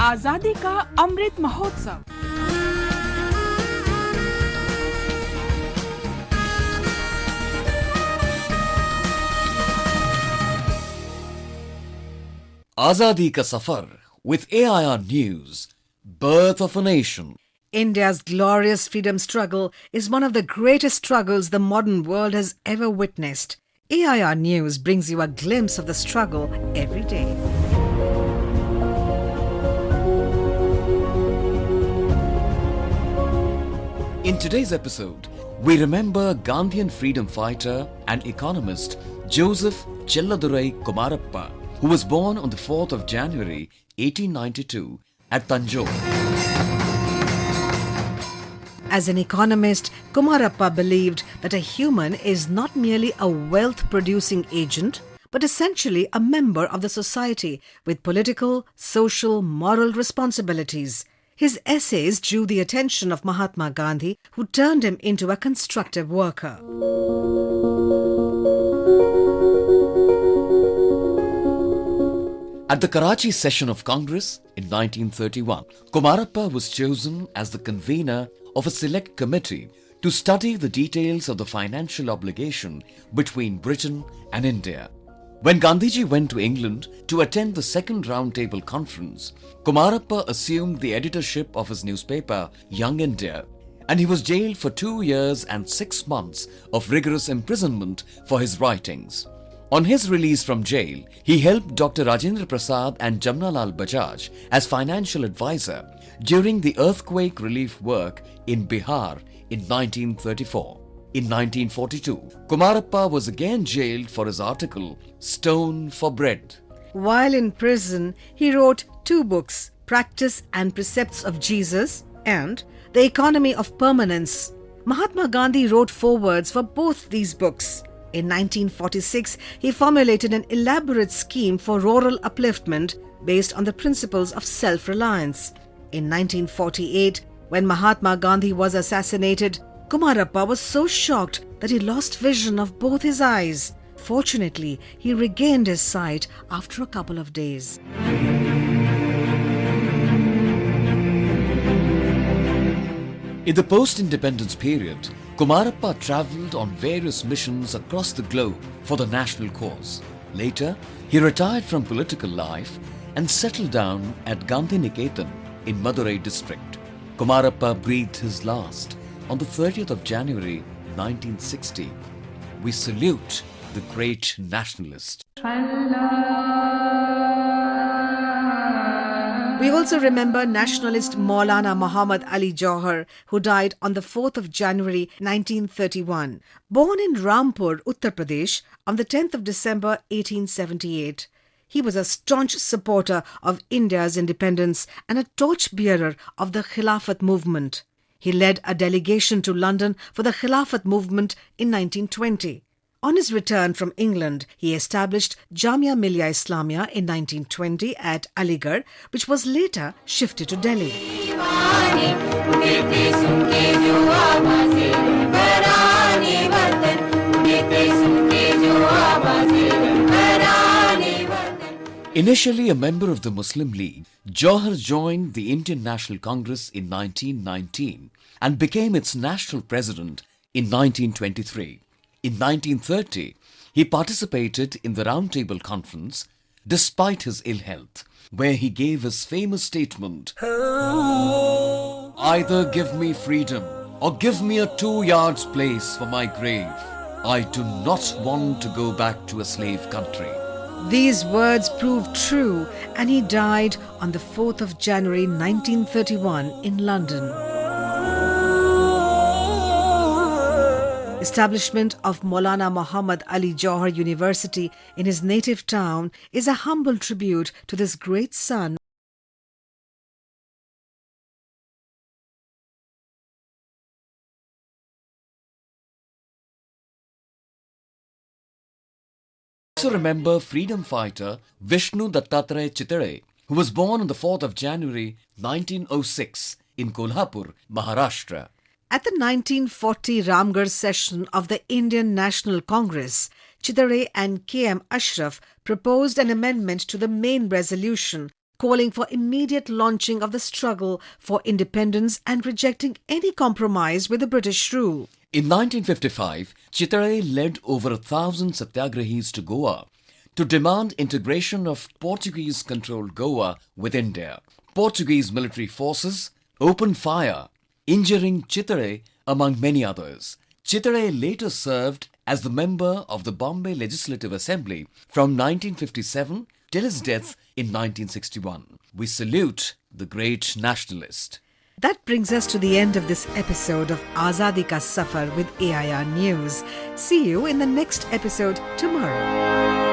आजादी का Amrit Mahotsav. Azadi ka Safar with AIR News, Birth of a Nation. India's glorious freedom struggle is one of the greatest struggles the modern world has ever witnessed. AIR News brings you a glimpse of the struggle every day. In today's episode, we remember Gandhian freedom fighter and economist Joseph Chelladurai Kumarappa, who was born on the 4th of January 1892 at Tanjore. As an economist, Kumarappa believed that a human is not merely a wealth-producing agent, but essentially a member of the society with political, social, moral responsibilities. His essays drew the attention of Mahatma Gandhi, who turned him into a constructive worker. At the Karachi session of Congress in 1931, Kumarappa was chosen as the convener of a select committee to study the details of the financial obligation between Britain and India. When Gandhiji went to England to attend the second roundtable conference, Kumarappa assumed the editorship of his newspaper, Young India, and he was jailed for 2 years and 6 months of rigorous imprisonment for his writings. On his release from jail, he helped Dr.Rajendra Prasad and Jamnalal Bajaj as financial advisor during the earthquake relief work in Bihar in 1934. In 1942, Kumarappa was again jailed for his article, Stone for Bread. While in prison, he wrote 2 books, Practice and Precepts of Jesus and The Economy of Permanence. Mahatma Gandhi wrote forewords for both these books. In 1946, he formulated an elaborate scheme for rural upliftment based on the principles of self-reliance. In 1948, when Mahatma Gandhi was assassinated, Kumarappa was so shocked that he lost vision of both his eyes. Fortunately, he regained his sight after a couple of days. In the post-independence period, Kumarappa travelled on various missions across the globe for the national cause. Later, he retired from political life and settled down at Gandhi Niketan in Madurai district. Kumarappa breathed his last on the 30th of January 1960. We salute the great nationalist. We also remember nationalist Maulana Muhammad Ali Jauhar, who died on the 4th of January 1931. Born in Rampur, Uttar Pradesh on the 10th of December 1878. He was a staunch supporter of India's independence and a torchbearer of the Khilafat movement. He led a delegation to London for the Khilafat movement in 1920. On his return from England, he established Jamia Millia Islamia in 1920 at Aligarh, which was later shifted to Delhi. Initially a member of the Muslim League, Jauhar joined the Indian National Congress in 1919 and became its national president in 1923. In 1930, he participated in the Roundtable Conference despite his ill health, where he gave his famous statement, "Either give me freedom or give me a 2 yards place for my grave. I do not want to go back to a slave country." These words proved true, and he died on the 4th of January 1931 in London. Establishment of Maulana Muhammad Ali Jauhar University in his native town is a humble tribute to this great son. Also remember freedom fighter Vishnu Dattatreya Chitale, who was born on the 4th of January 1906 in Kolhapur, Maharashtra. At the 1940 Ramgarh session of the Indian National Congress, Chitale and K.M. Ashraf proposed an amendment to the main resolution calling for immediate launching of the struggle for independence and rejecting any compromise with the British rule. In 1955, Chitale led over 1,000 satyagrahis to Goa to demand integration of Portuguese-controlled Goa with India. Portuguese military forces opened fire, injuring Chitale among many others. Chitale later served as the member of the Bombay Legislative Assembly from 1957 till his death in 1961. We salute the great nationalist. That brings us to the end of this episode of Azadi Ka Safar with AIR News. See you in the next episode tomorrow.